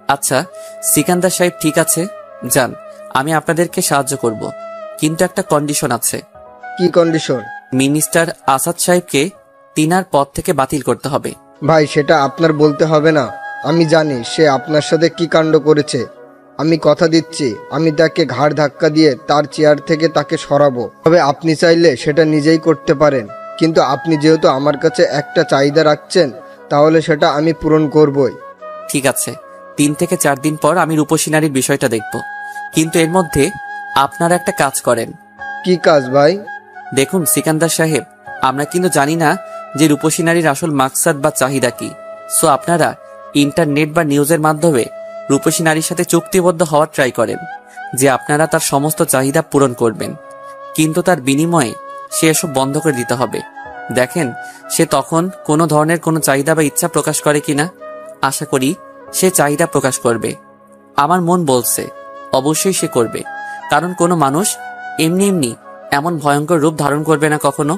আচ্ছা সিকান্দার সাহেব, ঠিক আছে, যান, আমি আপনাদেরকে সাহায্য করব, কিন্তু একটা কন্ডিশন আছে। কি কন্ডিশন? মিনিস্টার আসাদ সাহেবকে তিনার পদ থেকে বাতিল করতে হবে। ভাই, সেটা আপনার বলতে হবে না। আমি জানি সে আপনার সাথে কি কাণ্ড করেছে। আমি কথা দিচ্ছি, আমি তাকে ঘাড় ধাক্কা দিয়ে তার চেয়ার থেকে তাকে সরাবো। তবে আপনি চাইলে সেটা নিজেই করতে পারেন, কিন্তু আপনি যেহেতু আমার কাছে একটা চাহিদা রাখছেন, তাহলে সেটা আমি পূরণ করবই। ঠিক আছে, 3 থেকে 4 দিন পর আমি রূপসী নারীর বিষয়টা দেখব, কিন্তু এর মধ্যে আপনারা একটা কাজ করেন। কি কাজ ভাই? দেখুন সিকান্দার সাহেব, আমরা কিন্তু জানি না যে রূপসী নারীর আসল মাকসাদ বা চাহিদা কি। সো আপনারা ইন্টারনেট বা নিউজের মাধ্যমে রূপসী নারীর সাথে চুক্তিবদ্ধ হওয়ার ট্রাই করেন যে আপনারা তার সমস্ত চাহিদা পূরণ করবেন, কিন্তু তার বিনিময়ে সে এসব বন্ধ করে দিতে হবে। দেখেন সে তখন কোনো ধরনের কোনো চাহিদা বা ইচ্ছা প্রকাশ করে কিনা। আশা করি সে চাহিদা প্রকাশ করবে। আমার মন বলছে অবশ্যই সে করবে, কারণ কোনো মানুষ এমনি এমনি এমন ভয়ঙ্কর রূপ ধারণ করবে না কখনো।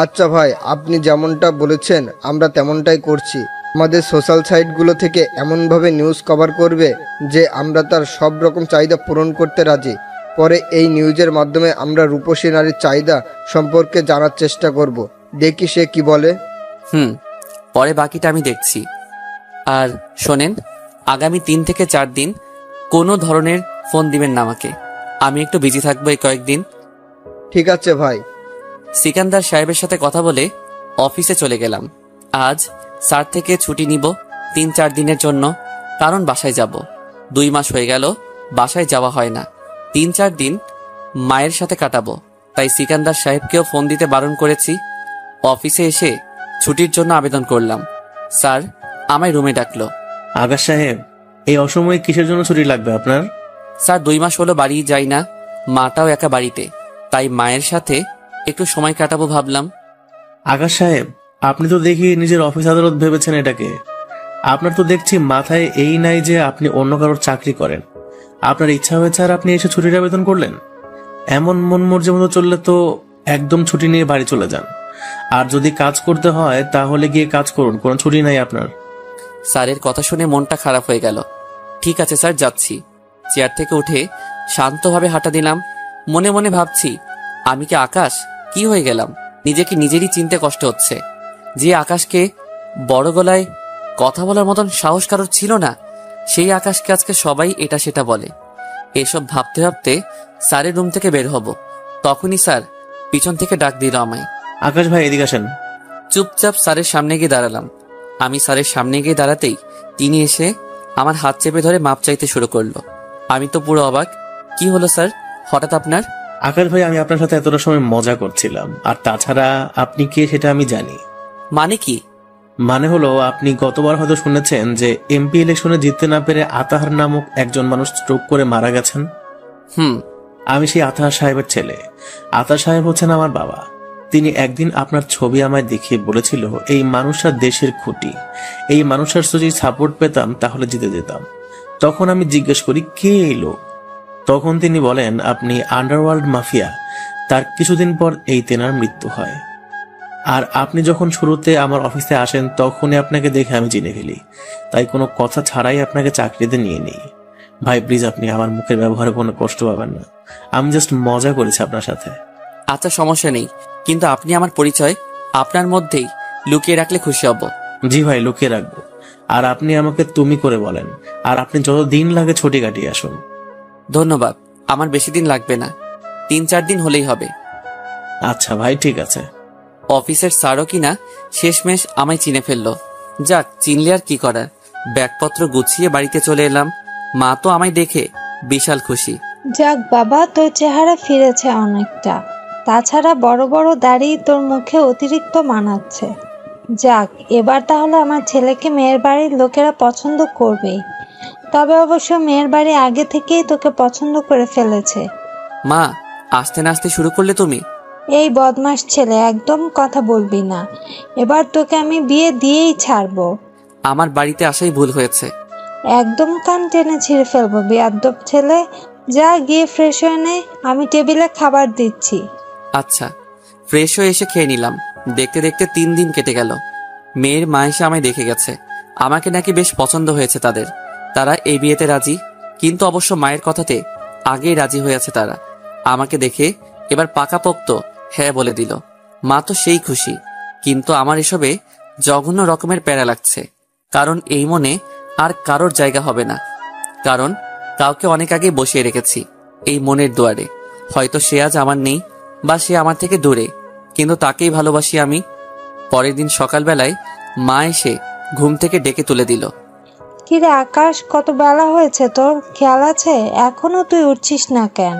আচ্ছা ভাই, আপনি যেমনটা বলেছেন আমরা তেমনটাই করছি। আমাদের সোশ্যাল সাইটগুলো থেকে এমনভাবে নিউজ কভার করবে যে আমরা তার সব রকম চাহিদা পূরণ করতে রাজি। পরে এই নিউজের মাধ্যমে আমরা রূপসী নারীর চাহিদা সম্পর্কে জানার চেষ্টা করব। দেখি সে কি বলে। পরে বাকিটা আমি দেখছি। আর শোনেন, আগামী 3 থেকে 4 দিন কোনো ধরনের ফোন দিবেন না আমাকে, আমি একটু বিজি থাকবো এই কয়েকদিন। ঠিক আছে ভাই। সিকান্দার সাহেবের সাথে কথা বলে অফিসে চলে গেলাম। আজ স্যার থেকে ছুটি নিব 3-4 দিনের জন্য, কারণ বাসায় যাব। 2 মাস হয়ে গেল বাসায় যাওয়া হয় না। 3-4 দিন মায়ের সাথে কাটাবো, তাই সিকান্দার সাহেবকেও ফোন দিতে বারণ করেছি। অফিসে এসে ছুটির জন্য আবেদন করলাম। স্যার আমায় রুমে ডাকলো। আকাশ সাহেব, এই অসময়ে কিসের জন্য ছুটি লাগবে আপনার? স্যার 2 মাস হলো বাড়ি যাই না, মাটাও একা বাড়িতে, তাই মায়ের সাথে একটু সময় কাটাবো ভাবলাম। আকাশ সাহেব, আপনি তো দেখি নিজের অফিস আদালত ভেবেছেন এটাকে। আপনার তো দেখছি মাথায় এই নাই যে আপনি অন্য কারোর চাকরি করেন। আপনার ইচ্ছা হয়েছে আর আপনি এসে ছুটির আবেদন করলেন। এমন মন মর্জি মতো চললে তো একদম ছুটি নিয়ে বাড়ি চলে যান। আর যদি কাজ করতে হয় তাহলে গিয়ে কাজ করুন, কোনো ছুটি নাই আপনার। স্যারের কথা শুনে মনটা খারাপ হয়ে গেল। ঠিক আছে স্যার, যাচ্ছি। চেয়ার থেকে উঠে শান্তভাবে হাঁটা দিলাম। মনে মনে ভাবছি, আমি কি আকাশ? কি হয়ে গেলাম? নিজেকে নিজেরই চিনতে কষ্ট হচ্ছে। যে আকাশকে বড় গলায় কথা বলার মতন সাহস কারোর ছিল না, সেই আকাশকে আজকে সবাই এটা সেটা বলে। এসব ভাবতে ভাবতে স্যারের রুম থেকে বের হব, তখনই স্যার পিছন থেকে ডাক দিল আমায়। আকাশ ভাই, এদিকে আসেন। চুপচাপ স্যারের সামনে গিয়ে দাঁড়ালাম। আমি স্যারের সামনে গিয়ে দাঁড়াতেই তিনি এসে আমার হাত চেপে ধরে মাপ চাইতে শুরু করলো। আমি তো পুরো অবাক। কি হলো স্যার, হঠাৎ আপনার? আকাশ ভাই, আমি আপনার সাথে এতটা সময় মজা করছিলাম, আর তাছাড়া আপনি কে সেটা আমি জানি। মানে কি? মানে হলো, আপনি গতবার হয়তো শুনেছেন যে এমপি ইলেকশনে জিততে না পেরে আতাহার নামক একজন মানুষ স্ট্রোক করে মারা গেছেন। আমি সেই আতাহার সাহেবের ছেলে। আতাহার সাহেব হচ্ছেন আমার বাবা। তিনি একদিন আপনার ছবি আমায় দেখিয়ে বলেছিল এই মানুষটা দেশের খুঁটি, এই মানুষটার যদি সাপোর্ট পেতাম তাহলে জিতে যেতাম। তখন আমি জিজ্ঞেস করি, কে এই লোক? তখন তিনি বলেন, আপনি আন্ডারওয়ার্ল্ড মাফিয়া। তার কিছুদিন পর এই তেনার মৃত্যু হয়। আর আপনি যখন শুরুতে আমার অফিসে আসেন তখনই আপনাকে দেখে আমি চিনে ফেলি, তাই কোনো কথা ছাড়াই আপনাকে চাকরিতে নিয়ে নিই। ভাই প্লিজ, আপনি আমার মুখের ব্যবহারে কোনো কষ্ট পাবেন না। আমি জাস্ট মজা করেছি আপনার সাথে। আচ্ছা সমস্যা নেই, কিন্তু আপনি আমার পরিচয় আপনার মধ্যেই লুকিয়ে রাখলে খুশি হব। জি ভাই, লুকিয়ে রাখবো। আর আপনি আমাকে তুমি করে বলেন, আর আপনি যত দিন লাগে ছুটি কাটিয়ে আসুন। ধন্যবাদ, আমার বেশি দিন লাগবে না, 3-4 দিন হলেই হবে। আচ্ছা ভাই, ঠিক আছে। অফিসের স্যারও কিনা শেষমেশ আমায় চিনে ফেললো। যাক, চিনলে আর কি করার। ব্যাগপত্র গুছিয়ে বাড়িতে চলে এলাম। মা তো আমায় দেখে বিশাল খুশি। যাক বাবা, তোর চেহারা ফিরেছে অনেকটা। তাছাড়া বড় বড় দাড়ি তোর মুখে অতিরিক্ত মানাচ্ছে। যাক, এবার তাহলে আমার ছেলেকে মেয়ের বাড়ির লোকেরা পছন্দ করবেই। তবে অবশ্য মেয়ের বাড়ি আগে থেকেই তোকে পছন্দ করে ফেলেছে। মা, আস্তে নাস্তে শুরু করলে তুমি? এই বদমাস ছেলে, একদম কথা বলবি না। এবার তোকে আমি বিয়ে দিয়েই ছাড়বো। আমার বাড়িতে আসাই ভুল হয়েছে। একদম কান টেনে ছিঁড়ে ফেলবো বেয়াদ্দপ ছেলে। যা গিয়ে ফ্রেশ হয়ে নে, আমি টেবিলে খাবার দিচ্ছি। আচ্ছা। ফ্রেশ হয়ে এসে খেয়ে নিলাম। দেখতে দেখতে 3 দিন কেটে গেল। মেয়ের মা এসে আমায় দেখে গেছে। আমাকে নাকি বেশ পছন্দ হয়েছে তাদের, তারা এই বিয়েতে রাজি, কিন্তু অবশ্য মায়ের কথাতে আগেই রাজি হয়েছে তারা। আমাকে দেখে এবার পাকাপোক্ত হ্যাঁ বলে দিল। মা তো সেই খুশি, কিন্তু আমার এসবে জঘন্য রকমের প্যারা লাগছে। কারণ এই মনে আর কারোর জায়গা হবে না, কারণ কাউকে অনেক আগেই বসিয়ে রেখেছি এই মনের দুয়ারে। হয়তো সে আজ আমার নেই, বা সে আমার থেকে দূরে, কিন্তু তাকেই ভালোবাসি আমি। পরের দিন সকালবেলায় মা এসে ঘুম থেকে ডেকে তুলে দিল। কিরে আকাশ, কত বেলা হয়েছে, তোর খেয়াল আছে? এখনো তুই উঠছিস না কেন?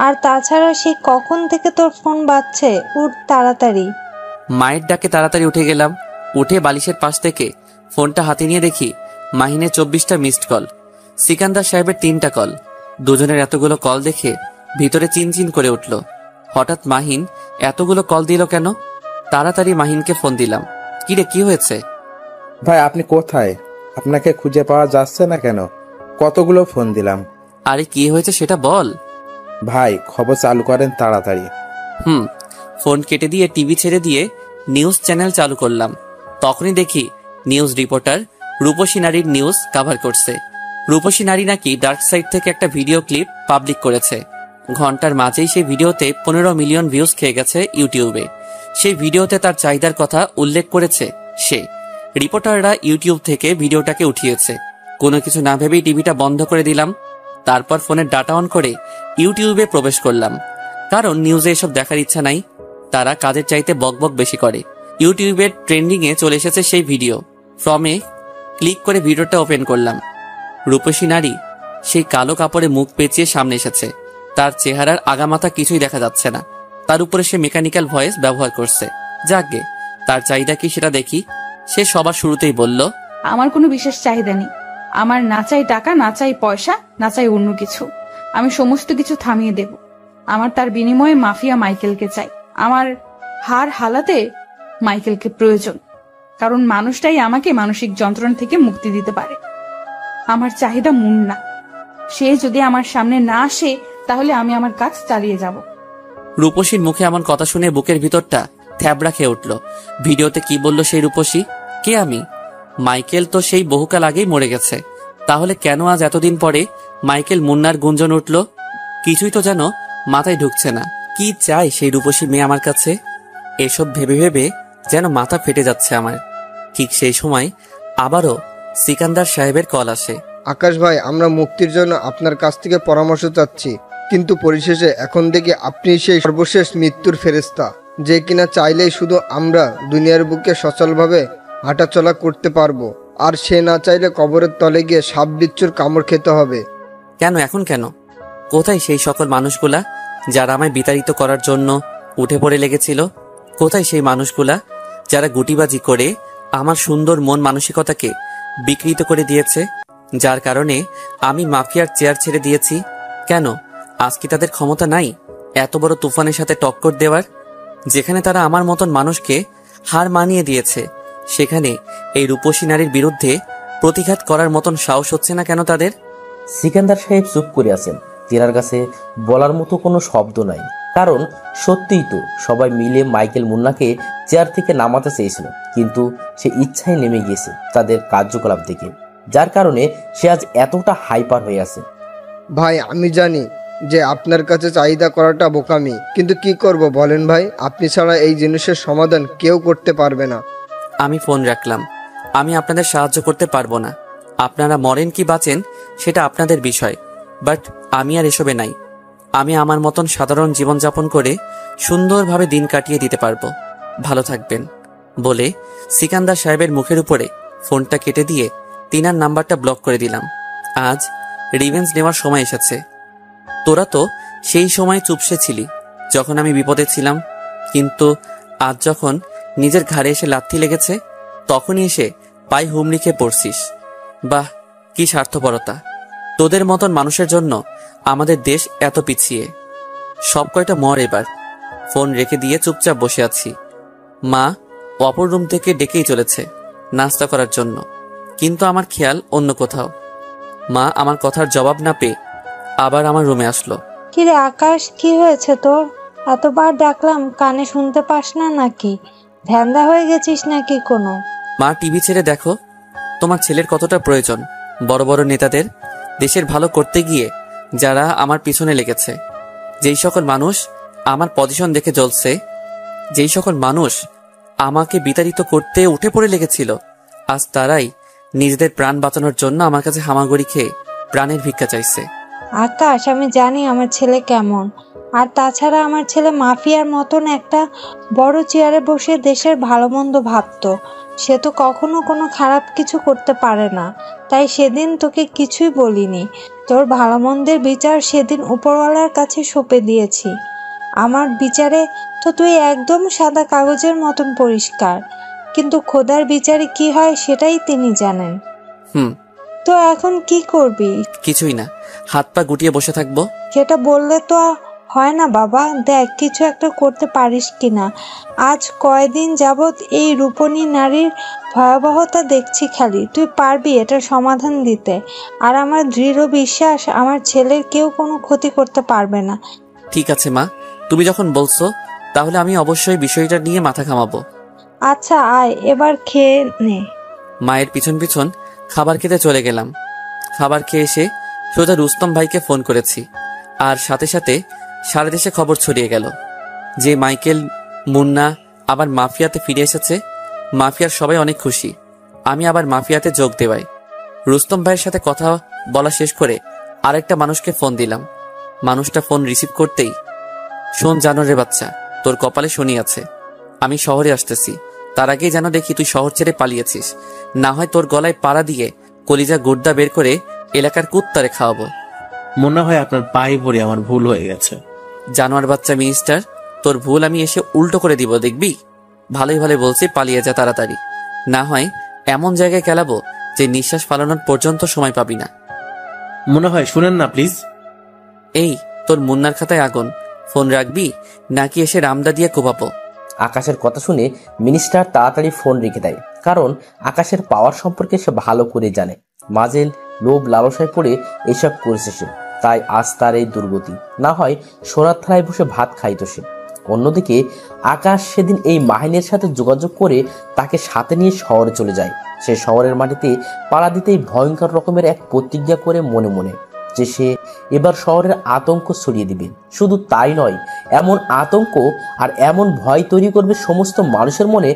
আর তাছাড়া সেই কখন থেকে তোর ফোন বাজছে, উঠ তাড়াতাড়ি। মায়ের ডাকে তাড়াতাড়ি উঠে গেলাম। উঠে বালিশের পাশ থেকে ফোনটা হাতে নিয়ে দেখি মাহিনের 24টা মিসড কল, সিকান্দার সাহেবের 3টা কল। দুজনের এতগুলো কল দেখে ভিতরে চিনচিন করে উঠল। হঠাৎ মাহিন এতগুলো কল দিল কেন? তাড়াতাড়ি মাহিনকে ফোন দিলাম। কিরে, কি হয়েছে? ভাই আপনি কোথায়? আপনাকে খুঁজে পাওয়া যাচ্ছে না কেন? কতগুলো ফোন দিলাম। আরে কি হয়েছে সেটা বল। ভাই খবর চালু করেন তাড়াতাড়ি। ফোন কেটে দিয়ে টিভি ছেড়ে দিয়ে নিউজ চ্যানেল চালু করলাম। তখনই দেখি নিউজ রিপোর্টার রূপসী নারীর নিউজ কভার করছে। রূপসী নারী নাকি ডার্ক সাইড থেকে একটা ভিডিও ক্লিপ পাবলিক করেছে। ঘন্টার মাঝেই সেই ভিডিওতে 15 মিলিয়ন ভিউজ খেয়ে গেছে ইউটিউবে। সেই ভিডিওতে তার চাহিদার কথা উল্লেখ করেছে সে। রিপোর্টাররা ইউটিউব থেকে ভিডিওটাকে উঠিয়েছে। কোনো কিছু না ভেবেই টিভিটা বন্ধ করে দিলাম। তারপর ফোনের ডাটা অন করে ইউটিউবে প্রবেশ করলাম, কারণ নিউজে এসব দেখার ইচ্ছা নাই। তারা কাজের চাইতে বকবক বেশি করে। ইউটিউবের ট্রেন্ডিংয়ে চলে এসেছে সেই ভিডিও। ফ্রমে ক্লিক করে ভিডিওটা ওপেন করলাম। রূপসী নারী সেই কালো কাপড়ে মুখ পেঁচিয়ে সামনে এসেছে। তার চেহারার আগামাথা কিছুই দেখা যাচ্ছে না। তার উপরে সে মেকানিক্যাল ভয়েস ব্যবহার করছে। যাকগে, তার চাহিদা কি সেটা দেখি। সে সবার শুরুতেই বলল, আমার কোনো বিশেষ চাহিদা নেই। আমার না চাই টাকা, না চাই পয়সা, না চাই অন্য কিছু। আমি সমস্ত কিছু থামিয়ে দেব। আমার তার বিনিময়ে মাফিয়া মাইকেলকে চাই। আমার হার হালাতে মাইকেলকে প্রয়োজন, কারণ মানুষটাই আমাকে মানসিক যন্ত্রণা থেকে মুক্তি দিতে পারে। আমার চাহিদা মুন্না। সে যদি আমার সামনে না আসে তাহলে আমি আমার কাজ চালিয়ে যাব। রূপসীর মুখে এমন কথা শুনে বুকের ভিতরটা থ্যাবড়া খেয়ে উঠল। ভিডিওতে কি বলল সেই রূপসী? কে আমি? মাইকেল তো সেই বহুকাল আগেই মরে গেছে। তাহলে কেন আজ এতদিন পরে মাইকেল মুন্নার গুঞ্জন উঠল? কিছুই তো যেন মাথায় ঢুকছে না। কি চাই সেই রূপসী মেয়ে আমার কাছে? এসব ভেবে ভেবে যেন মাথা ফেটে যাচ্ছে আমার। ঠিক সেই সময় আবারও সিকান্দার সাহেবের কল আসে। আকাশ ভাই, আমরা মুক্তির জন্য আপনার কাছ থেকে পরামর্শ চাচ্ছি, কিন্তু পরিশেষে এখন থেকে আপনি সেই সর্বশেষ মৃত্যুর ফেরেশতা, যে কিনা চাইলেই শুধু আমরা দুনিয়ার বুকে সচলভাবে হাঁটাচলা করতে পারবো, আর সে না চাইলে কবরের তলে গিয়ে সাপ বিচ্ছুর কামড় খেতে হবে। কেন? এখন কেন? কোথায় সেই সকল মানুষগুলা যারা আমায় বিতাড়িত করার জন্য উঠে পড়ে লেগেছিল? কোথায় সেই মানুষগুলা যারা গুটিবাজি করে আমার সুন্দর মন মানসিকতাকে বিকৃত করে দিয়েছে, যার কারণে আমি মাফিয়ার চেয়ার ছেড়ে দিয়েছি? কেন আজ কি তাদের ক্ষমতা নাই এত বড় তুফানের সাথে টক্কর দেওয়ার? যেখানে তারা আমার মতন মানুষকে হার মানিয়ে দিয়েছে, সেখানে এই রূপসী নারীর বিরুদ্ধে প্রতিঘাত করার মতন সাহস হচ্ছে না কেন তাদের? সিকান্দার সাহেব চুপ করে আছেন। তেনার কাছে বলার মতো কোনো শব্দ নাই, কারণ সত্যিই তো সবাই মিলে মাইকেল মুন্নাকে চেয়ার থেকে নামাতে চেয়েছিল, কিন্তু সে ইচ্ছাই নেমে গিয়েছে তাদের কার্যকলাপ দেখে, যার কারণে সে আজ এতটা হাইপার হয়ে আছে। ভাই আমি জানি যে আপনার কাছে চাহিদা করাটা বোকামি, কিন্তু কি করব বলেন ভাই, আপনি ছাড়া এই জিনিসের সমাধান কেউ করতে পারবে না। আমি ফোন রাখলাম। আমি আপনাদের সাহায্য করতে পারবো না। আপনারা মরেন কি বাঁচেন সেটা আপনাদের বিষয়, বাট আমি আর এসবে নাই। আমি আমার মতন সাধারণ জীবনযাপন করে সুন্দরভাবে দিন কাটিয়ে দিতে পারবো। ভালো থাকবেন বলে সিকান্দার সাহেবের মুখের উপরে ফোনটা কেটে দিয়ে তিনার নাম্বারটা ব্লক করে দিলাম। আজ রিভেঞ্জ নেওয়ার সময় এসেছে। তোরা তো সেই সময় চুপসে ছিলি যখন আমি বিপদে ছিলাম, কিন্তু আজ যখন নিজের ঘাড়ে এসে লাথি লেগেছে তখনই এসে পায়ে হুমড়ি খেয়ে পড়ছিস। বাহ, কি স্বার্থপরতা! তোদের মতন মানুষের জন্য আমাদের দেশ এত পিছিয়ে। সব কয়টা মর এবার। ফোন রেখে দিয়ে চুপচাপ বসে আছি। মা অপর রুম থেকে ডেকেই চলেছে নাস্তা করার জন্য, কিন্তু আমার খেয়াল অন্য কোথাও। মা আমার কথার জবাব না পেয়ে আবার আমার রুমে আসলো। কিরে আকাশ, কি হয়েছে তোর? এতবার ডাকলাম কানে শুনতে পাস না নাকি? ধ্যান্দা হয়ে গেছিস নাকি কোনো? মা টিভি ছেড়ে দেখো, তোমার ছেলের কতটা প্রয়োজন। বড় বড় নেতাদের, দেশের ভালো করতে গিয়ে যারা আমার পিছনে লেগেছে, যেই সকল মানুষ আমার পজিশন দেখে জ্বলছে, যেই সকল মানুষ আমাকে বিতাড়িত করতে উঠে পড়ে লেগেছিল, আজ তারাই নিজেদের প্রাণ বাঁচানোর জন্য আমার কাছে হামাগুড়ি খেয়ে প্রাণের ভিক্ষা চাইছে। আকাশ, আমি জানি আমার ছেলে কেমন। আর তাছাড়া আমার ছেলে মাফিয়ার মতন একটা বড় চেয়ারে বসে দেশের ভালো মন্দ ভাবতো। সে তো কখনো কোনো খারাপ কিছু করতে পারে না, তাই সেদিন তোকে কিছুই বলিনি। তোর ভালো মন্দের বিচার সেদিন উপরওয়ালার কাছে সঁপে দিয়েছি। আমার বিচারে তো তুই একদম সাদা কাগজের মতন পরিষ্কার, কিন্তু খোদার বিচারে কি হয় সেটাই তিনি জানেন। তো এখন কি করবি? কিছুই না, হাত পা গুটিয়ে বসে থাকবো। সেটা বললে তো হয় না বাবা। দেখ, কিছু একটা করতে পারিস কিনা। আজ কয়দিন যাবৎ এই রূপণী নারীর ভয়াবহতা দেখছি খালি। তুই পারবি এটার সমাধান দিতে। আর আমার দৃঢ় বিশ্বাস আমার ছেলের কেউ কোনো ক্ষতি করতে পারবে না। ঠিক আছে মা, তুমি যখন বলছো তাহলে আমি অবশ্যই বিষয়টা নিয়ে মাথা ঘামাবো। আচ্ছা আয়, এবার খেয়ে নে। মায়ের পিছন পিছন খাবার খেতে চলে গেলাম। খাবার খেয়ে এসে সোজা রুস্তম ভাইকে ফোন করেছি, আর সাথে সাথে সারা দেশে খবর ছড়িয়ে গেল যে মাইকেল মুন্না আবার মাফিয়াতে ফিরে এসেছে। মাফিয়ার সবাই অনেক খুশি আমি আবার মাফিয়াতে যোগ দেওয়ায়। রুস্তম ভাইয়ের সাথে কথা বলা শেষ করে আরেকটা মানুষকে ফোন দিলাম। মানুষটা ফোন রিসিভ করতেই, শোন জানোয়ারের বাচ্চা, তোর কপালে শনি আছে। আমি শহরে আসতেছি, তার আগেই যেন দেখি তুই শহর ছেড়ে পালিয়েছিস, না হয় তোর গলায় পাড়া দিয়ে কলিজা গুর্দা বের করে এলাকার কুত্তারে খাওয়াবো। মনে হয় আপনার পায়ে পড়ে আমার ভুল হয়ে গেছে। জানোয়ার বাচ্চা মিনিস্টার, তোর ভুল আমি এসে উল্টো করে দিব, দেখবি? ভালোই ভালো বলছি, পালিয়ে যা তাড়াতাড়ি, না হয় এমন জায়গায় খেলাবো যে নিঃশ্বাস ফালানোর পর্যন্ত সময় পাবি না। মনে হয় শুনেন না প্লিজ। এই তোর মুন্নার খাতায় আগুন, ফোন রাখবি নাকি এসে রামদা দিয়ে কোপাবো? আকাশের কথা শুনে মিনিস্টার তাড়াতাড়ি ফোন রেখে দেয়, কারণ আকাশের পাওয়ার সম্পর্কে সে ভালো করে জানে। মাজেল লোভ লালসায় পড়ে এসব করেছে সে, তাই আজ তার এই দুর্গতি। না হয় সোনার থালায় বসে ভাত খাইতো সে। অন্যদিকে আকাশ সেদিন এই মাহিনের সাথে যোগাযোগ করে তাকে সাথে নিয়ে শহরে চলে যায়। সে শহরের মাটিতে পাড়া দিতেই ভয়ঙ্কর রকমের এক প্রতিজ্ঞা করে মনে মনে যে সে এবার শহরের আতঙ্ক ছড়িয়ে দিবে। শুধু তাই নয়, এমন আতঙ্ক আর এমন ভয় তৈরি করবে সমস্ত মানুষের মনে,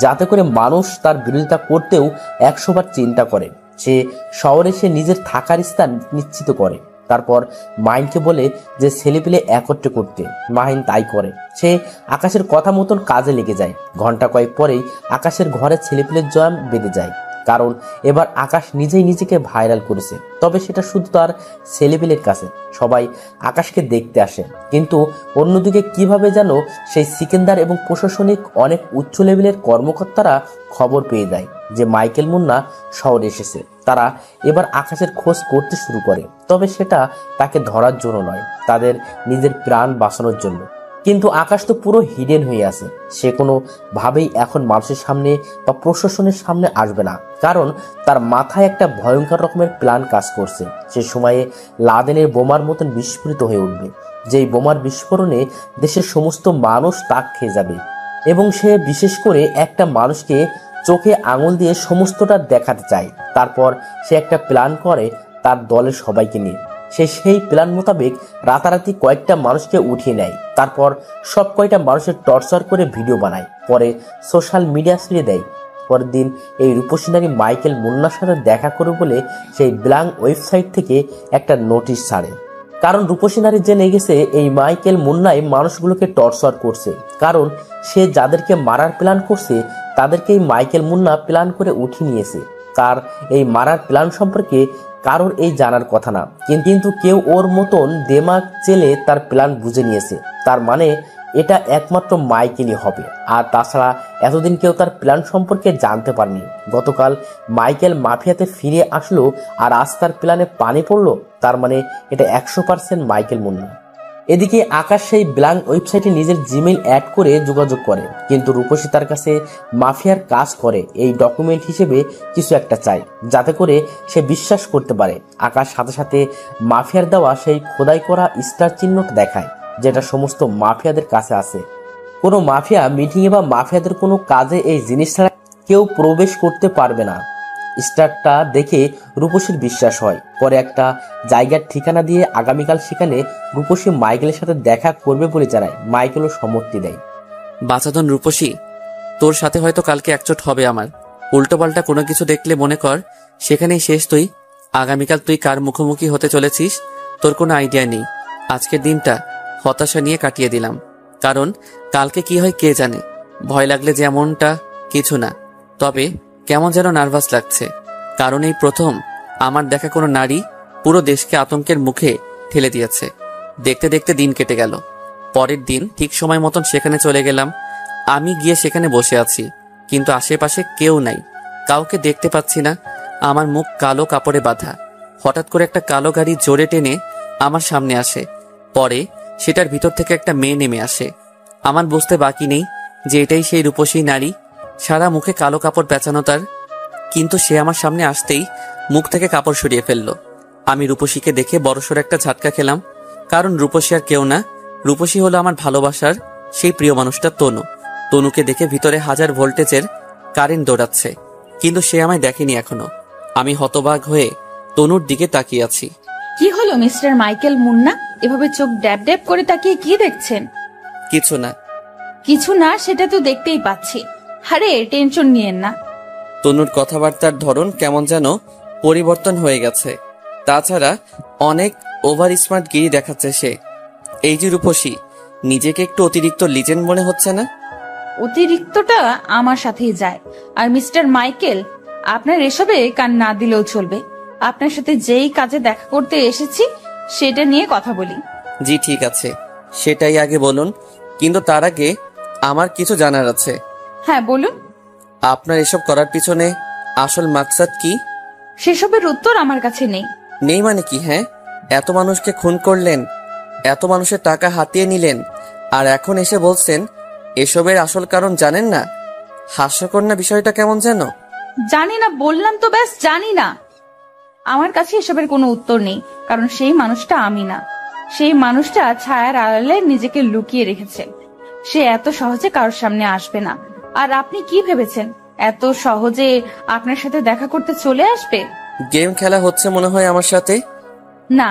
যাতে করে মানুষ তার বিরোধিতা করতেও 100 বার চিন্তা করে। সে শহরে সে নিজের থাকার স্থান নিশ্চিত করে, তারপর মাহিনকে বলে যে ছেলেপিলে একত্রে করতে। মাহিন তাই করে। সে আকাশের কথা মতন কাজে লেগে যায়। ঘন্টা কয়েক পরেই আকাশের ঘরে ছেলেপিলের জয় বেঁধে যায়, কারণ এবার আকাশ নিজেই নিজেকে ভাইরাল করেছে। তবে সেটা শুধু তার ছেলেপিলের কাছে, সবাই আকাশকে দেখতে আসে। কিন্তু অন্যদিকে কিভাবে যেন সেই সিকেন্দার এবং প্রশাসনিক অনেক উচ্চ লেভেলের কর্মকর্তারা খবর পেয়ে যায় যে মাইকেল মুন্না শহরে এসেছে। তারা এবার আকাশের খোঁজ করতে শুরু করে, তবে সেটা তাকে ধরার জন্য নয়, তাদের নিজের প্রাণ বাঁচানোর জন্য। কিন্তু আকাশ তো পুরো হিডেন হয়ে আছে। সে কোনো ভাবেই এখন মানুষের সামনে বা প্রশাসনের সামনে আসবে না, কারণ তার মাথায় একটা ভয়ঙ্কর রকমের প্ল্যান কাজ করছে। সে সময়ে লাদেনের বোমার মতন বিস্ফোরিত হয়ে উঠবে, যেই বোমার বিস্ফোরণে দেশের সমস্ত মানুষ তাক খেয়ে যাবে। এবং সে বিশেষ করে একটা মানুষকে চোখে আঙুল দিয়ে সমস্তটা দেখাতে চায়। তারপর সে একটা প্ল্যান করে তার দলের সবাইকে নিয়ে। সে সেই প্ল্যান মোতাবেক রাতারাতি কয়েকটা মানুষকে উঠিয়ে নেয়, তারপর সব কয়টা মানুষের টর্চার করে ভিডিও বানায়, পরে সোশ্যাল মিডিয়া ছেড়ে দেয়। পরের দিন এই রূপসী নারী মাইকেল মুন্নার সাথে দেখা করে বলে সেই ব্ল্যাঙ্ক ওয়েবসাইট থেকে একটা নোটিশ ছাড়ে, কারণ রূপসী নারী জেনে গেছে এই মাইকেল মুন্নাই মানুষগুলোকে টর্চার করছে। কারণ সে যাদেরকে মারার প্ল্যান করছে তাদেরকেই মাইকেল মুন্না প্ল্যান করে উঠিয়ে নিয়েছে। তার এই মারার প্ল্যান সম্পর্কে কারোর এই জানার কথা না, কিন্তু কেউ ওর মতন দেমাগ চেলে তার প্ল্যান বুঝে নিয়েছে। তার মানে এটা একমাত্র মাইকেলই হবে। আর তাছাড়া এতদিন কেউ তার প্ল্যান সম্পর্কে জানতে পারেনি। গতকাল মাইকেল মাফিয়াতে ফিরে আসলো আর আজ তার প্ল্যানে পানি পড়লো, তার মানে এটা 100% মাইকেল মুন্না। এদিকে আকাশ সেই ব্ল্যাঙ্ক ওয়েবসাইটে নিজের জিমেইল অ্যাড করে যোগাযোগ করে, কিন্তু রূপসী তার কাছে মাফিয়ার কাজ করে এই ডকুমেন্ট হিসেবে কিছু একটা চায়, যাতে করে সে বিশ্বাস করতে পারে। আকাশ সাথে সাথে মাফিয়ার দেওয়া সেই খোদাই করা স্টার চিহ্নটা দেখায়, যেটা সমস্ত মাফিয়াদের কাছে আছে। কোনো মাফিয়া মিটিংয়ে বা মাফিয়াদের কোনো কাজে এই জিনিস ছাড়া কেউ প্রবেশ করতে পারবে না। স্টারটা দেখে রূপসীর বিশ্বাস হয়। পরে একটা জায়গার ঠিকানা দিয়ে আগামীকাল সেখানে রূপসী মাইকেলের সাথে দেখা করবে বলে জানায়। মাইকেলও সম্মতি দেয়। বাচাদন রূপসী, তোর সাথে হয়তো কালকে একচোট হবে আমার। উল্টোপাল্টা কোনো কিছু দেখলে মনে কর সেখানেই শেষ তুই। আগামীকাল তুই কার মুখোমুখি হতে চলেছিস তোর কোনো আইডিয়া নেই। আজকের দিনটা হতাশা নিয়ে কাটিয়ে দিলাম, কারণ কালকে কি হয় কে জানে। ভয় লাগলে যেমনটা কিছু না, তবে কেমন যেন নার্ভাস লাগছে, কারণ এই প্রথম আমার দেখা কোনো নারী পুরো দেশকে আতঙ্কের মুখে ঠেলে দিয়েছে। দেখতে দেখতে দিন কেটে গেল। পরের দিন ঠিক সময় মতন সেখানে চলে গেলাম। আমি গিয়ে সেখানে বসে আছি, কিন্তু আশেপাশে কেউ নাই, কাউকে দেখতে পাচ্ছি না। আমার মুখ কালো কাপড়ে বাঁধা। হঠাৎ করে একটা কালো গাড়ি জোরে টেনে আমার সামনে আসে। পরে সেটার ভিতর থেকে একটা মেয়ে নেমে আসে। আমার বুঝতে বাকি নেই যে এটাই সেই রূপসী নারী, সারা মুখে কালো কাপড় পেঁচানো তার। কিন্তু সে আমার সামনে আসতেই মুখ থেকে কাপড় সরিয়ে ফেললো। আমি রূপসীকে দেখে বড়সড় একটা ঝাটকা খেলাম, কারণ রূপসী আর কেউ না, রূপসী হলো আমার ভালোবাসার সেই প্রিয় মানুষটা তনু। তনুকে দেখে ভিতরে 1000 ভোল্টেজের কারেন্ট দৌড়াচ্ছে, কিন্তু সে আমায় দেখেনি এখনো। আমি হতবাক হয়ে তনুর দিকে তাকিয়ে আছি। কি হলো মিস্টার মাইকেল মুন্না, এভাবে চোখ ড্যাব ড্যাব করে তাকিয়ে কি দেখছেন? কিছু না। কিছু না সেটা তো দেখতেই পাচ্ছি। আরে টেনশন নিয়েন না। তনুর কথাবার্তার ধরন কেমন যেন পরিবর্তন হয়ে গেছে। তাছাড়া অনেক ওভার স্মার্ট গিরি দেখাচ্ছে সে। এই যে রূপসী, নিজেকে একটু অতিরিক্ত লিজেন্ড মনে হচ্ছে না? অতিরিক্তটা আমার সাথেই যায়। আর মিস্টার মাইকেল, আপনার এসবে কান না দিলেও চলবে। আপনার সাথে যেই কাজে দেখা করতে এসেছি সেটা নিয়ে কথা বলি। জি ঠিক আছে, সেটাই আগে বলুন, কিন্তু তার আগে আমার কিছু জানার আছে। হ্যাঁ বলুন। আপনার এসব করার পিছনে আসল মাকসাদ কি? সেসবের উত্তর আমার কাছে নেই। নেই মানে কি? হ্যাঁ, এত মানুষকে খুন করলেন, এত মানুষের টাকা হাতিয়ে নিলেন, আর এখন এসে বলছেন এসবের আসল কারণ জানেন না? হাস্যকর না বিষয়টা? কেমন যেন। জানি না বললাম তো, ব্যাস জানি না। আমার কাছে এসবের কোনো উত্তর নেই, কারণ সেই মানুষটা আমি না। সেই মানুষটা ছায়ার আড়ালে নিজেকে লুকিয়ে রেখেছে। সে এত সহজে কারোর সামনে আসবে না। আর আপনি কি ভেবেছেন এত সহজে আপনার সাথে দেখা করতে চলে আসবে? গেম খেলা হচ্ছে মনে হয় আমার সাথে। না,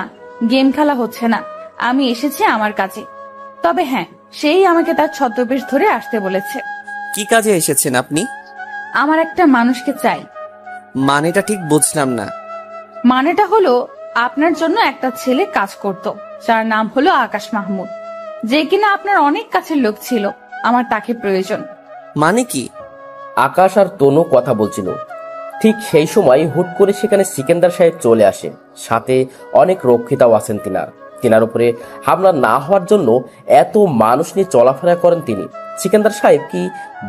গেম খেলা হচ্ছে না। আমি এসেছি আমার কাজে। তবে হ্যাঁ, সেই আমাকে তার ছদ্মবেশ ধরে আসতে বলেছে। কি কাজে এসেছেন আপনি? আমার একটা মানুষকে চাই। মানেটা ঠিক বুঝলাম না। মানেটা হলো আপনার জন্য একটা ছেলে কাজ করত, যার নাম হলো আকাশ মাহমুদ, যে কিনা আপনার অনেক কাছের লোক ছিল। আমার তাকে প্রয়োজন। মানে কি? আকাশ আর তনু কথা বলছিল। ঠিক সেই সময় হুট করে সেখানে সিকেন্দার সাহেব চলে আসে। সাথে অনেক রক্ষিতাও আছেন। তিনার উপরে হামলা না হওয়ার জন্য এত মানুষ নিয়ে চলাফেরা করেন তিনি। সিকেন্দার সাহেব কি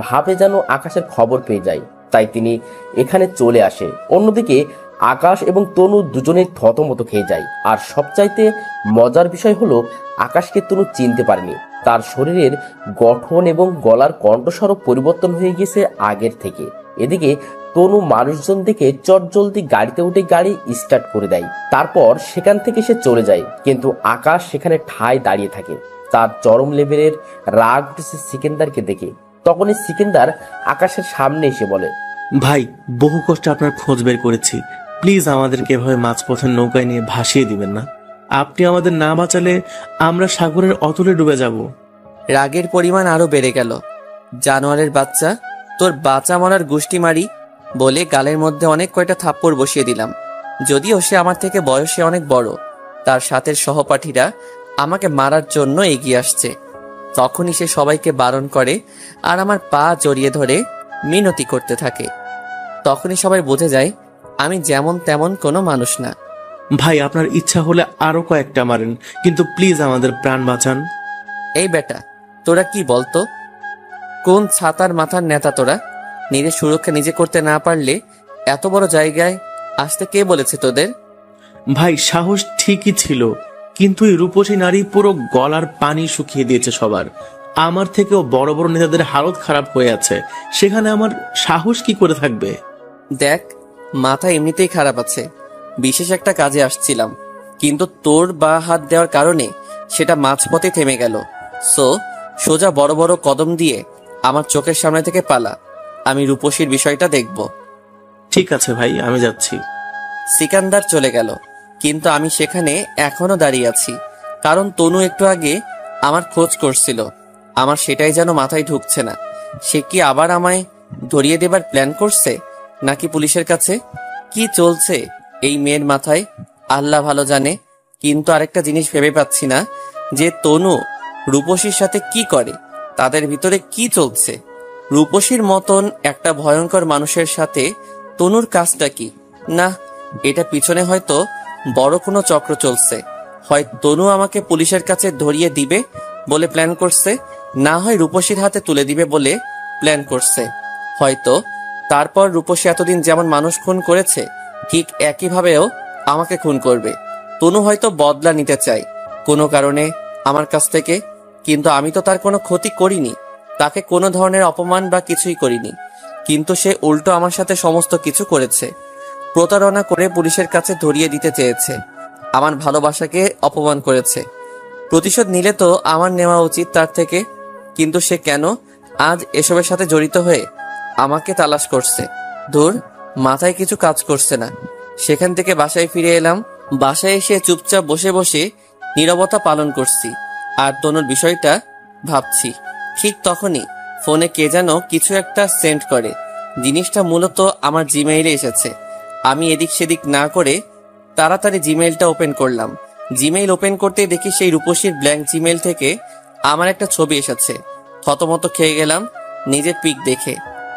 ভাবে যেন আকাশের খবর পেয়ে যায়, তাই তিনি এখানে চলে আসে। অন্যদিকে আকাশ এবং তনু দুজনেই থতমত খেয়ে যায়। আর সবচাইতে মজার বিষয় হলো আকাশকে তনু চিনতে পারেনি। তার শরীরের গঠন এবং গলার কণ্ঠস্বরও পরিবর্তন হয়ে গেছে আগের থেকে। এদিকে তনু মানুষজন দেখে চটজলদি গাড়িতে উঠে গাড়ি স্টার্ট করে দেয়। তারপর সেখান থেকে সে চলে যায়, কিন্তু আকাশ সেখানে ঠায় দাঁড়িয়ে থাকে। তার চরম লেভেলের রাগ উঠেছে সিকেন্দারকে দেখে। তখনই সিকেন্দার আকাশের সামনে এসে বলে, ভাই, বহু কষ্টে আপনার খোঁজ বের করেছি। প্লিজ আমাদেরকে এভাবে মাঝপথের নৌকায় নিয়ে ভাসিয়ে দিবেন না। আপনি আমাদের না বাঁচালে আমরা সাগরের অতলে ডুবে যাব। রাগের পরিমাণ আরো বেড়ে গেল। জানোয়ারের বাচ্চা, তোর বাঁচা মরার গুষ্টি মারি বলে গালের মধ্যে অনেক কয়টা থাপ্পড় বসিয়ে দিলাম। যদিও সে আমার থেকে বয়সে অনেক বড়, তার সাথের সহপাঠীরা আমাকে মারার জন্য এগিয়ে আসছে। তখনই সে সবাইকে বারণ করে আর আমার পা জড়িয়ে ধরে মিনতি করতে থাকে। তখনই সবাই বুঝে যায় আমি যেমন তেমন কোনো মানুষ না। ভাই, আপনার ইচ্ছা হলে আরো কয়েকটা মারেন, কিন্তু প্লিজ আমাদের প্রাণ বাঁচান। এই বেটা, তোরা কি বলতো? কোন ছাতার মাথার নেতা তোরা? নিজের সুরক্ষা নিজে করতে না পারলে এত বড় জায়গায় আসতে কে বলেছে তোদের? ভাই, সাহস ঠিকই ছিল, কিন্তু এই রূপসী নারী পুরো গলার পানি শুকিয়ে দিয়েছে সবার। আমার থেকেও বড় বড় নেতাদের হালত খারাপ হয়ে আছে, সেখানে আমার সাহস কি করে থাকবে? দেখ, মাথা এমনিতেই খারাপ আছে। বিশেষ একটা কাজে আসছিলাম, কিন্তু তোর বা হাত দেওয়ার কারণে সেটা মাঝপথে থেমে গেল। সো সোজা বড় বড় কদম দিয়ে আমার চোখের সামনে থেকে পালা। আমি রূপসীর বিষয়টা দেখব। ঠিক আছে ভাই, আমি যাচ্ছি। সিকান্দার চলে গেল, কিন্তু আমি সেখানে এখনো দাঁড়িয়ে আছি, কারণ তনু একটু আগে আমার খোঁজ করছিল। আমার সেটাই যেন মাথায় ঢুকছে না। সে কি আবার আমায় ধরিয়ে দেবার প্ল্যান করছে, নাকি পুলিশের কাছে? কি চলছে এই মেয়ের মাথায় আল্লাহ ভালো জানে। কিন্তু আরেকটা জিনিস ভেবে পাচ্ছি না যে তনু রূপসীর সাথে কি করে, তাদের ভিতরে কি চলছে। রূপসীর মতন একটা ভয়ঙ্কর মানুষের সাথে তনুর কাজটা কি? না, এটা পিছনে হয়তো বড় কোনো চক্র চলছে। হয় তনু আমাকে পুলিশের কাছে ধরিয়ে দিবে বলে প্ল্যান করছে, না হয় রূপসীর হাতে তুলে দিবে বলে প্ল্যান করছে। হয়তো তারপর রূপসী এতদিন যেমন মানুষ খুন করেছে, ঠিক একইভাবেও আমাকে খুন করবে। তনু হয়তো বদলা নিতে চায় কোনো কারণে আমার কাছ থেকে, কিন্তু আমি তো তার কোনো ক্ষতি করিনি, তাকে কোনো ধরনের অপমান বা কিছুই করিনি। কিন্তু সে উল্টো আমার সাথে সমস্ত কিছু করেছে। প্রতারণা করে পুলিশের কাছে ধরিয়ে দিতে চেয়েছে, আমার ভালোবাসাকে অপমান করেছে। প্রতিশোধ নিলে তো আমার নেওয়া উচিত তার থেকে, কিন্তু সে কেন আজ এসবের সাথে জড়িত হয়ে আমাকে তালাশ করছে? ধুর, মাথায় কিছু কাজ করছে না। সেখান থেকে বাসায় ফিরে এলাম। বাসায় এসে চুপচাপ বসে বসে নীরবতা পালন করছি আর তনুর বিষয়টা ভাবছি। ঠিক তখনই ফোনে কে যেন কিছু একটা সেন্ড করে। জিনিসটা মূলত আমার জিমেইলে এসেছে। আমি এদিক সেদিক না করে তাড়াতাড়ি জিমেইলটা ওপেন করলাম। জিমেইল ওপেন করতে দেখি সেই রূপসীর ব্ল্যাঙ্ক জিমেইল থেকে আমার একটা ছবি এসেছে। থতমত খেয়ে গেলাম নিজের পিক দেখে।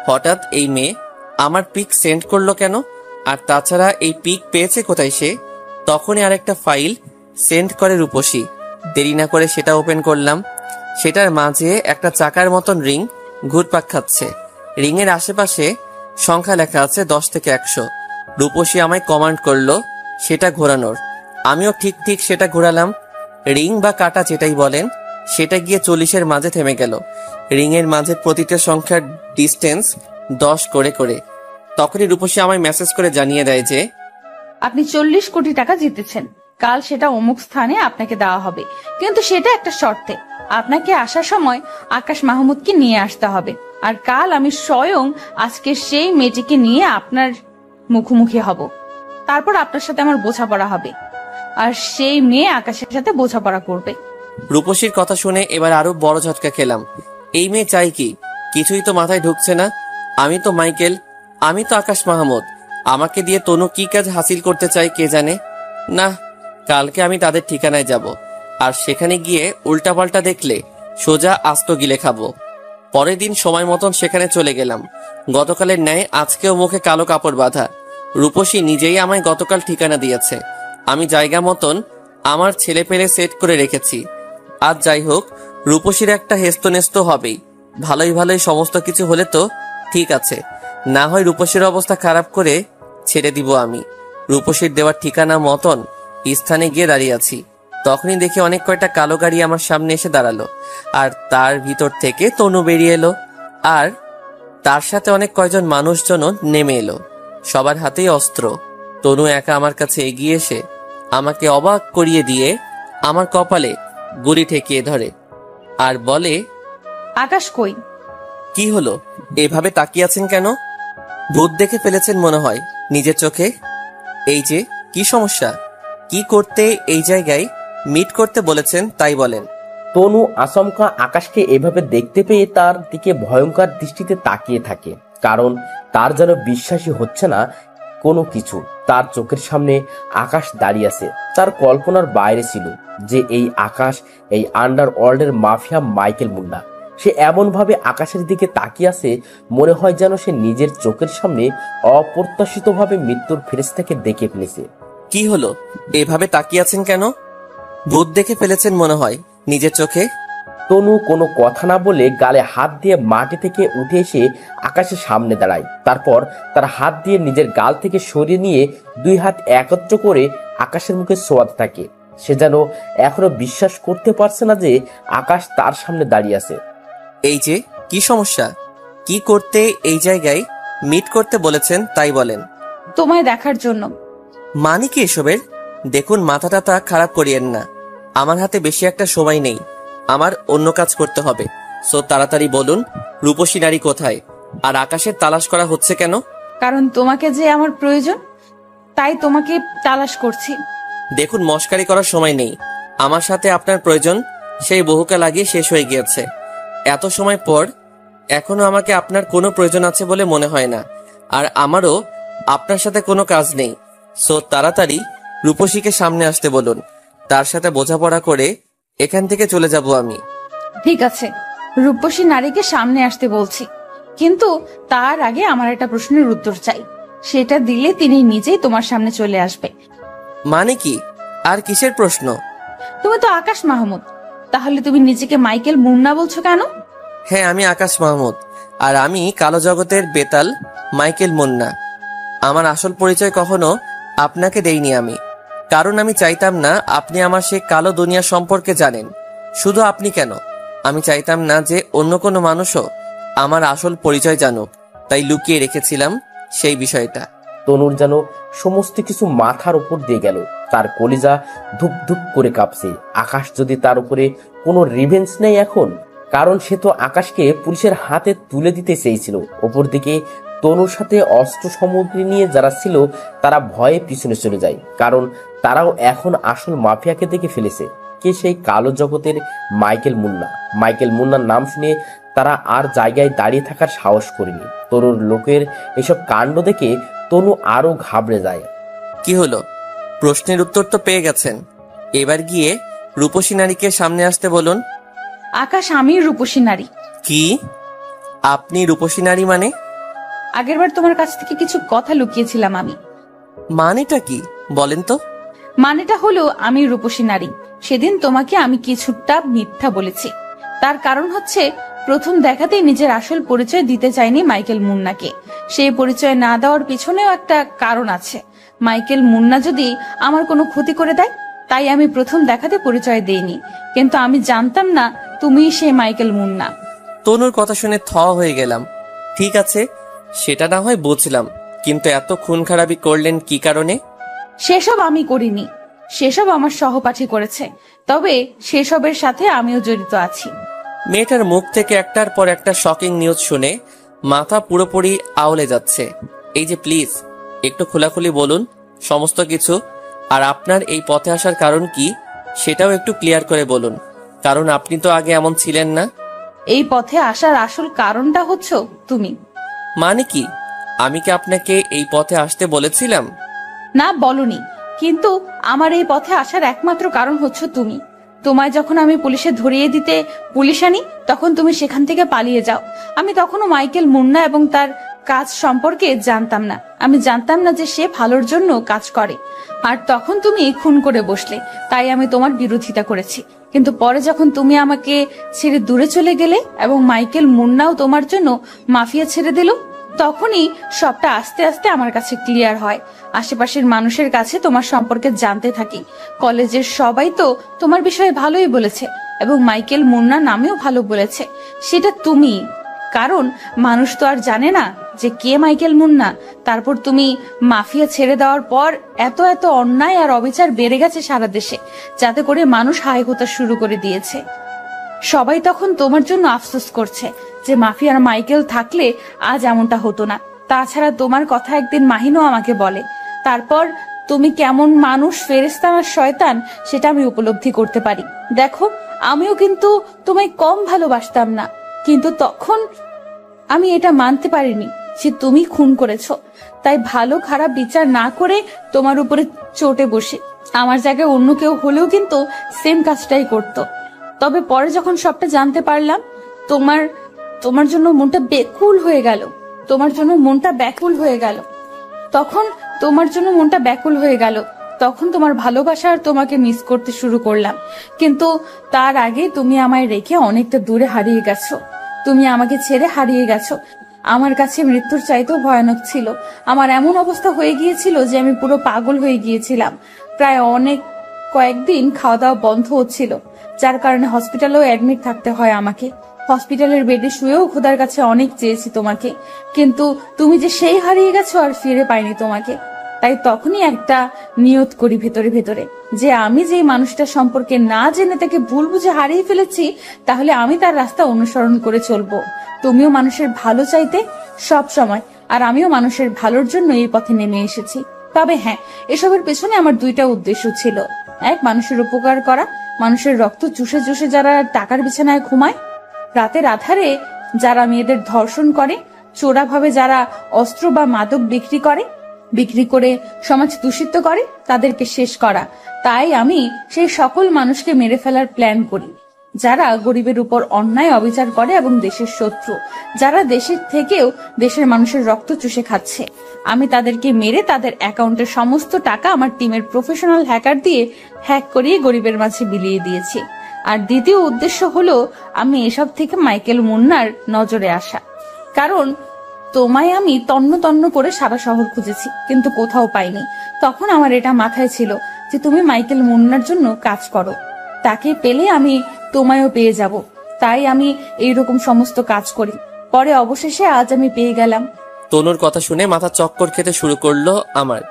হঠাৎ এই মেয়ে আমার পিক সেন্ড করলো কেন? আর তাছাড়া এই পিক পেয়েছে কোথায় সে? তখনই আরেকটা ফাইল সেন্ড করে রূপসী। দেরি না করে সেটা ওপেন করলাম। সেটার মাঝে একটা চাকার মতন রিং ঘুরপাক খাচ্ছে। রিংয়ের আশেপাশে সংখ্যা লেখা আছে 10 থেকে 100। রূপসী আমায় কমান্ড করলো সেটা ঘোরানোর। আমিও ঠিক ঠিক সেটা ঘোরালাম। রিং বা কাটা যেটাই বলেন, সেটা গিয়ে 40-এর মাঝে থেমে গেল। রিংয়ের মাঝে প্রতিটা সংখ্যার ডিস্টেন্স 10 করে করে। তখনই রূপসী আমায় মেসেজ করে জানিয়ে দেয় যে আপনি 40 কোটি টাকা জিতেছেন। কাল সেটা অমুক স্থানে আপনাকে দেওয়া হবে, কিন্তু সেটা একটা শর্তে। আপনাকে আসার সময় আকাশ মাহমুদকে নিয়ে আসতে হবে। আর কাল আমি স্বয়ং আজকে সেই মেয়েটিকে নিয়ে আপনার মুখোমুখি হব। তারপর আপনার সাথে আমার বোঝাপড়া হবে, আর সেই মেয়ে আকাশের সাথে বোঝাপড়া করবে। রূপসীর কথা শুনে এবার আরো বড় ঝটকা খেলাম। এই মেয়ে চাই কি? কিছুই তো মাথায় ঢুকছে না। আমি তো মাইকেল, আমি তো আকাশ মাহমুদ। আমাকে দিয়ে তনু কি কাজ হাসিল করতে চাই কে জানে। না, কালকে আমি তাদের ঠিকানায় যাব, আর সেখানে গিয়ে উল্টাপাল্টা দেখলে সোজা আস্ত গিলে খাবো। পরের দিন সময় মতন সেখানে চলে গেলাম। গতকালের ন্যায় আজকেও মুখে কালো কাপড় বাঁধা। রূপসী নিজেই আমায় গতকাল ঠিকানা দিয়েছে। আমি জায়গা মতন আমার ছেলে পেলে সেট করে রেখেছি। আজ যাই হোক, রূপসীর একটা হেস্তনেস্ত হবেই। ভালোই ভালোই সমস্ত কিছু হলে তো ঠিক আছে, না হয় রূপসীর অবস্থা খারাপ করে ছেড়ে দিব আমি। রূপসীর দেওয়ার ঠিকানা মতন স্থানে গিয়ে দাঁড়িয়ে আছি। তখনই দেখি অনেক কয়টা কালো গাড়ি আমার সামনে এসে দাঁড়ালো, আর তার ভিতর থেকে তনু বেরিয়ে এলো, আর তার সাথে অনেক কয়জন মানুষজনও নেমে এলো। সবার হাতেই অস্ত্র। তনু একা আমার কাছে এগিয়ে এসে আমাকে অবাক করিয়ে দিয়ে আমার কপালে গুলি ঠেকিয়ে ধরে আর বলে, আকাশ কই? কি হলো? এভাবে তাকিয়ে আছেন কেন? ভূত দেখে ফেলেছেন মনে হয় নিজের চোখে। এই যে, কি সমস্যা? কি করতে এই জায়গায় মিট করতে বলেছেন তাই বলেন। তনু আচমকা আকাশকে এভাবে দেখতে পেয়ে তার দিকে ভয়ঙ্কর দৃষ্টিতে তাকিয়ে থাকে, কারণ তার যেন বিশ্বাসই হচ্ছে না কোনো কিছু। তার চোখের সামনে আকাশ দাঁড়িয়ে আছে। তার কল্পনার বাইরে ছিল যে এই আকাশ এই আন্ডারওয়ার্ল্ডের মাফিয়া মাইকেল মুন্না। সে এমন ভাবে আকাশের দিকে তাকিয়ে আছে, মনে হয় যেন সে নিজের চোখের সামনে অপ্রত্যাশিতভাবে মৃত্যুর ফেরেশতাকে দেখে ফেলেছে। কি হলো? এভাবে তাকিয়ে আছেন কেন? ভূত দেখে ফেলেছেন মনে হয় নিজের চোখে। তনু কোনো কথা না বলে গালে হাত দিয়ে মাটি থেকে উঠে এসে আকাশের সামনে দাঁড়ায়। তারপর তার হাত দিয়ে নিজের গাল থেকে সরিয়ে নিয়ে 2 হাত একত্র করে আকাশের মুখে ছোঁয়াতে থাকে। সে যেন এখনো বিশ্বাস করতে পারছে না যে আকাশ তার সামনে দাঁড়িয়ে আছে। এই যে, কি সমস্যা? কি করতে এই জায়গায় মিট করতে বলেছেন তাই বলেন। তোমায় দেখার জন্য। মানে কি এসবের? দেখুন, মাথাটা খারাপ করিয়েন না। আমার হাতে বেশি একটা সময় নেই, আমার অন্য কাজ করতে হবে। সো তাড়াতাড়ি বলুন, রূপসী নারী কোথায়? আর আকাশের তালাশ করা হচ্ছে কেন? কারণ তোমাকে যে আমার প্রয়োজন, তাই তোমাকে তালাশ করছি। দেখুন, মস্কারি করার সময় নেই। আমার সাথে আপনার প্রয়োজন সেই বহুকাল আগে শেষ হয়ে গিয়েছে। এত সময় পর এখনো আমাকে আপনার কোনো প্রয়োজন আছে বলে মনে হয় না। আর আমারও আপনার সাথে কোনো কাজ নেই। সো তাড়াতাড়ি রূপসীকে সামনে আসতে বলুন। তার সাথে বোঝাপড়া করে এখান থেকে চলে যাব আমি। ঠিক আছে, রূপসী নারীকে সামনে আসতে বলছি, কিন্তু তার আগে আমার একটা প্রশ্নের উত্তর চাই। সেটা দিলে তিনি নিজেই তোমার সামনে চলে আসবে। মানে কি? আর কিসের প্রশ্ন? তুমি তো আকাশ মাহমুদ, তাহলে তুমি নিজেকে মাইকেল মুন্না বলছো কেন? হ্যাঁ, আমি আকাশ মাহমুদ, আর আমি কালো জগতের বেতাল মাইকেল মুন্না। আমার আসল পরিচয় কখনো আপনাকে দেইনি আমি, কারণ আমি চাইতাম না আপনি আমার সে কালো দুনিয়া সম্পর্কে জানেন। শুধু আপনি কেন, আমি চাইতাম না যে অন্য কোনো মানুষও আমার আসল পরিচয় জানুক, তাই লুকিয়ে রেখেছিলাম সেই বিষয়টা। তনুর যেন সমস্ত কিছু মাথার উপর দিয়ে গেল। তার কলিজা ধুপ ধুপ করে কাঁপছে। আকাশ যদি তার উপরে কোনো রিভেঞ্জ নেই এখন, কারণ সে তো আকাশকে পুলিশের হাতে তুলে দিতে চেয়েছিল। অপরদিকে তনুর সাথে অস্ত্র সামগ্রী নিয়ে যারা ছিল তারা ভয়ে পিছনে চলে যায়, কারণ তারাও এখন আসল মাফিয়াকে দেখে ফেলেছে। কে সেই কালো জগতের মাইকেল মুন্না। মাইকেল মুন্নার নাম শুনে তারা আর জায়গায় দাঁড়িয়ে থাকার সাহস করেনি। তনুর লোকের এসব কাণ্ড দেখে তনু আরো ঘাবড়ে যায়। কি হলো? প্রশ্নের উত্তর তো পেয়ে গেছেন, এবার গিয়ে রূপসী নারীকে সামনে আসতে বলুন। আকাশ, আমি রূপসী নারী। কি? আপনি রূপসী নারী মানে? আগেরবার তোমার কাছ থেকে কিছু কথা লুকিয়েছিলাম আমি। মানেটা কি বলেন তো? মানেটা হলো আমি রূপসী নারী। সেদিন তোমাকে আমি কিছুটা মিথ্যা বলেছি। তার কারণ হচ্ছে, প্রথম দেখাতেই নিজের আসল পরিচয় দিতে চাইনি মাইকেল মুন্নাকে। সেই পরিচয় না দেওয়ার পিছনেও একটা কারণ আছে। মাইকেল মুন্না যদি আমার কোনো ক্ষতি করে দেয়, তাই আমি প্রথম দেখাতে পরিচয় দেইনি। কিন্তু আমি জানতাম না তুমি সেই মাইকেল মুন্না। তনুর কথা শুনে থ হয়ে গেলাম। ঠিক আছে, সেটা না হয় বুঝলাম, কিন্তু এত খুন খারাপি করলেন কি কারণে? সেসব আমি করিনি, সেসব আমার সহপাঠী করেছে। তবে সেসবের সাথে আমিও জড়িত আছি। মেয়েটার মুখ থেকে একটার পর একটা শকিং নিউজ শুনে মাথা পুরোপুরি আউলে যাচ্ছে। এই যে প্লিজ একটু খোলাখুলি বলুন সমস্ত কিছু, আর আপনার এই পথে আসার কারণ কি সেটাও একটু ক্লিয়ার করে বলুন, কারণ আপনি তো আগে এমন ছিলেন না। এই পথে আসার আসল কারণটা হচ্ছে তুমি। মানে কি? আমি কি আপনাকে এই পথে আসতে বলেছিলাম? না, বলনি, কিন্তু আমার এই পথে আসার একমাত্র কারণ হচ্ছে তুমি। তোমায় যখন আমি পুলিশে ধরিয়ে দিতে পুলিশ আনি, তখন তুমি সেখান থেকে পালিয়ে যাও। আমি তখনও মাইকেল মুন্না এবং তার কাজ সম্পর্কে জানতাম না। আমি জানতাম না যে সে ভালোর জন্য কাজ করে। আর তখন তুমি খুন করে বসলে, তাই আমি তোমার বিরোধিতা করেছি। কিন্তু পরে যখন তুমি আমাকে ছেড়ে দূরে চলে গেলে এবং মাইকেল মুন্নাও তোমার জন্য মাফিয়া ছেড়ে দিল, তখনই সবটা আস্তে আস্তে আমার কাছে ক্লিয়ার হয়। আশেপাশের মানুষের কাছে তোমার সম্পর্কে জানতে থাকি। কলেজের সবাই তো তোমার বিষয়ে ভালোই বলেছে এবং মাইকেল মুন্না নামেও ভালো বলেছে। সেটা তুমি, কারণ মানুষ তো আর জানে না যে কে মাইকেল মুন্না। তারপর তুমি মাফিয়া ছেড়ে দেওয়ার পর এত এত অন্যায় আর অবিচার বেড়ে গেছে সারা দেশে, যাতে করে মানুষ হাই হতে শুরু করে দিয়েছে। সবাই তখন তোমার জন্য আফসোস করছে যে মাফিয়ার মাইকেল থাকলে আজ এমনটা হতো না। তাছাড়া তোমার কথা একদিন মাহিনও আমাকে বলে। তারপর তুমি কেমন মানুষ, ফেরেশতা না শয়তান, সেটা আমি উপলব্ধি করতে পারি। দেখো, আমিও কিন্তু তোমায় কম ভালোবাসতাম না, কিন্তু তখন আমি এটা মানতে পারিনি যে তুমি খুন করেছো। তাই ভালো খারাপ বিচার না করে তোমার উপরে চটে বসে। আমার জায়গায় অন্য কেউ হলেও কিন্তু সেম কাজটাই করতো। তবে পরে যখন সবটা জানতে পারলাম, তোমার জন্য মনটা ব্যাকুল হয়ে গেল। তখন তোমার ভালোবাসা আর তোমাকে মিস করতে শুরু করলাম। কিন্তু তার আগে তুমি আমায় রেখে অনেকটা দূরে হারিয়ে গেছো। তুমি আমাকে ছেড়ে হারিয়ে গেছো। আমার কাছে মৃত্যুর চাইতেও ভয়ানক ছিল। আমার এমন অবস্থা হয়ে গিয়েছিল যে আমি পুরো পাগল হয়ে গিয়েছিলাম। প্রায় কয়েকদিন খাওয়া দাওয়া বন্ধ হচ্ছিল, যার কারণে হসপিটালেও অ্যাডমিট থাকতে হয় আমাকে। হসপিটালের বেডে শুয়েও খোদার কাছে অনেক চেয়েছি তোমাকে, কিন্তু তুমি যে সেই হারিয়ে গেছো আর ফিরে পাইনি তোমাকে। তাই তখনই একটা নিয়ত করি ভেতরে ভেতরে যে আমি যে মানুষটা সম্পর্কে না জেনে তাকে ভুল বুঝে হারিয়ে ফেলেছি, তাহলে আমি তার রাস্তা অনুসরণ করে চলবো। তুমিও মানুষের ভালো চাইতে সব সময় আর আমিও মানুষের ভালোর জন্য এই পথে নেমে এসেছি। তবে হ্যাঁ, এসবের পেছনে আমার দুইটা উদ্দেশ্য ছিল। এক, মানুষের উপকার করা, মানুষের রক্ত চুষে চুষে যারা টাকার বিছানায় ঘুমায়, রাতের আধারে যারা মেয়েদের ধর্ষণ করে, চোরাভাবে যারা অস্ত্র বা মাদক বিক্রি করে সমাজ দূষিত করে, তাদেরকে শেষ করা। তাই আমি সেই সকল মানুষকে মেরে ফেলার প্ল্যান করি যারা গরিবের উপর অন্যায় অবিচার করে এবং দেশের শত্রু, যারা দেশের থেকেও দেশের মানুষের রক্ত চুষে খাচ্ছে। আমি তাদেরকে মেরে তাদের অ্যাকাউন্টের সমস্ত টাকা আমার টিমের প্রফেশনাল হ্যাকার দিয়ে হ্যাক করিয়ে গরিবের মাঝে বিলিয়ে দিয়েছি। আর দ্বিতীয় উদ্দেশ্য হলো আমি এসব থেকে মাইকেল মুন্নার নজরে আসা। কারণ তোমায় আমি তন্ন তন্ন করে সারা শহর খুঁজেছি, কিন্তু কোথাও পাইনি। তখন আমার এটা মাথায় ছিল যে তুমি মাইকেল মুন্নার জন্য কাজ করো, তাকে পেলে আমি তোমায়ও পেয়ে যাব। তাই আমি এইরকম সমস্ত কাজ করি। পরে অবশেষে আজ আমি পেয়ে গেলাম। তনুর কথা শুনে মাথা চক্কর খেতে শুরু করলো আমার।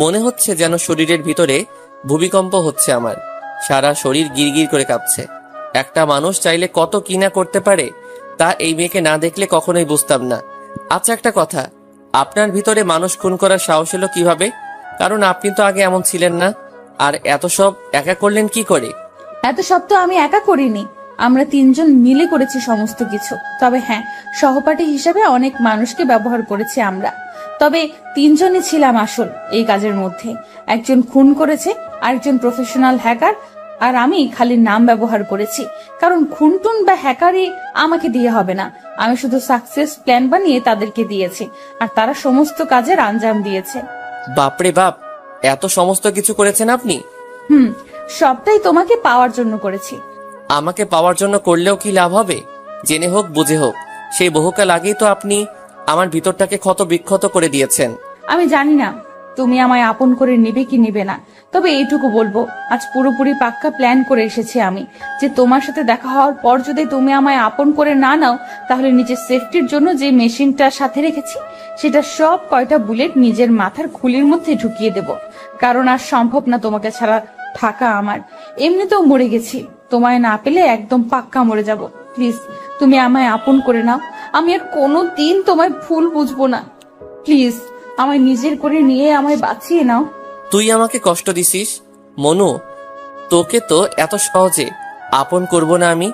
মনে হচ্ছে যেন শরীরের ভিতরে ভূমিকম্প হচ্ছে, আমার সারা শরীর গিরগির করে কাঁপছে। একটা মানুষ চাইলে কত কি না করতে পারে তা এই মেয়েকে না দেখলে কখনোই বুঝতাম না। আচ্ছা, একটা কথা, আপনার ভিতরে মানুষ খুন করার সাহস এলো কিভাবে? কারণ আপনি তো আগে এমন ছিলেন না। আর এত সব একা করলেন কি করে? এত সব তো আমি একা করিনি, আমরা তিনজন মিলে করেছি সমস্ত কিছু। তবে হ্যাঁ, সহপাঠী হিসেবে অনেক মানুষকে ব্যবহার করেছি আমরা। তবে তিনজনই ছিলাম আসল এই কাজের মধ্যে। একজন খুন করেছে, আরেকজন প্রফেশনাল হ্যাকার, আর আমি খালি নাম ব্যবহার করেছি। কারণ খুনটুন বা হ্যাকারই আমাকে দিয়ে হবে না। আমি শুধু সাকসেস প্ল্যান বানিয়ে তাদেরকে দিয়েছি, আর তারা সমস্ত কাজের আঞ্জাম দিয়েছে। বাপরে বাপ, এত সমস্ত কিছু করেছেন আপনি? সবটাই তোমাকে পাওয়ার জন্য করেছি। আমাকে পাওয়ার জন্য করলেও কি লাভ হবে? জেনে হোক বুঝে হোক, সেই বহুকাল আগেই তো আপনি আমার ভিতরটাকে ক্ষত বিক্ষত করে দিয়েছেন। আমি জানি না তুমি আমায় আপন করে নিবে কি নিবে না, তবে এইটুকু বলবো, আজ পুরোপুরি পাক্কা প্ল্যান করে এসেছি আমি যে তোমার সাথে দেখা হওয়ার পর যদি তুমি আমায় আপন করে না নাও, তাহলে নিজের সেফটির জন্য যে মেশিনটা সাথে রেখেছি সেটা সব কয়টা বুলেট নিজের মাথার খুলির মধ্যে ঢুকিয়ে দেব। কারণ আর সম্ভব না তোমাকে ছাড়া থাকা আমার। এমনিতেও মরে গেছি, তোমায় না পেলে একদম পাক্কা মরে যাব। প্লিজ তুমি আমায় আপন করে নাও, আমি আর কোনোদিন তোমায় ভুল বুঝবো না। প্লিজ আমায় নিজের করে নিয়ে আমায় বাঁচিয়ে নাও। তুই আমাকে কষ্ট দিছিস মনু, তোকে তো এত সহজে আপন করব না আমি।